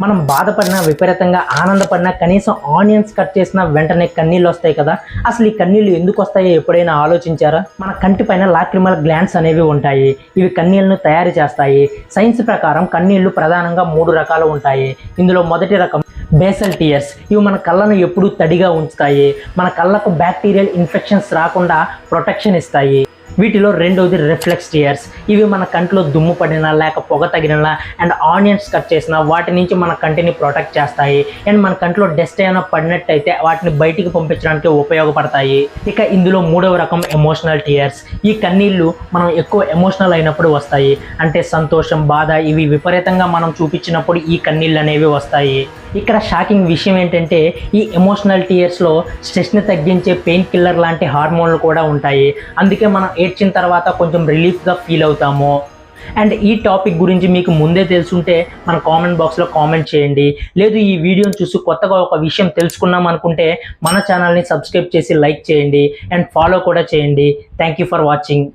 మనం బాధపడినా విపరీతంగా ఆనందపడినా కనీసం ఆనియన్స్ కట్ చేసిన వెంటనే కన్నీళ్ళు వస్తాయి కదా. అసలు ఈ కన్నీళ్ళు ఎందుకు వస్తాయో ఎప్పుడైనా ఆలోచించారా? మన కంటి పైన లాక్రిమల్ గ్లాండ్స్ అనేవి ఉంటాయి. ఇవి కన్నీళ్ళను తయారు చేస్తాయి. సైన్స్ ప్రకారం కన్నీళ్లు ప్రధానంగా 3 రకాలు ఉంటాయి. ఇందులో మొదటి రకం బేసల్ టీయర్స్. ఇవి మన కళ్ళను ఎప్పుడూ తడిగా ఉంచుతాయి. మన కళ్ళకు బ్యాక్టీరియల్ ఇన్ఫెక్షన్స్ రాకుండా ప్రొటెక్షన్ ఇస్తాయి. వీటిలో రెండవది రిఫ్లెక్స్ టీయర్స్. ఇవి మన కంటిలో దుమ్ము పడినా లేక పొగ తగిలినా అండ్ ఆనియన్స్ కట్ చేసినా వాటి నుంచి మన కంటిని ప్రొటెక్ట్ చేస్తాయి. అండ్ మన కంటిలో డస్ట్ ఏమైనా పడినట్టయితే వాటిని బయటికి పంపించడానికి ఉపయోగపడతాయి. ఇక ఇందులో మూడవ రకం ఎమోషనల్ టీయర్స్. ఈ కన్నీళ్ళు మనం ఎక్కువ ఎమోషనల్ అయినప్పుడు వస్తాయి. అంటే సంతోషం, బాధ ఇవి విపరీతంగా మనం చూపించినప్పుడు ఈ కన్నీళ్ళు అనేవి వస్తాయి. ఇక్కడ షాకింగ్ విషయం ఏంటంటే ఈ ఎమోషనల్ టీయర్స్లో స్ట్రెస్ని తగ్గించే పెయిన్ కిల్లర్ లాంటి హార్మోన్లు కూడా ఉంటాయి. అందుకే మనం ఏడ్చిన తర్వాత కొంచెం రిలీఫ్గా ఫీల్ అవుతాము. అండ్ ఈ టాపిక్ గురించి మీకు ముందే తెలుసుంటే మన కామెంట్ బాక్స్లో కామెంట్ చేయండి. లేదు ఈ వీడియోని చూసి కొత్తగా ఒక విషయం తెలుసుకున్నాం అనుకుంటే మన ఛానల్ని సబ్స్క్రైబ్ చేసి లైక్ చేయండి అండ్ ఫాలో కూడా చేయండి. Thank you for watching.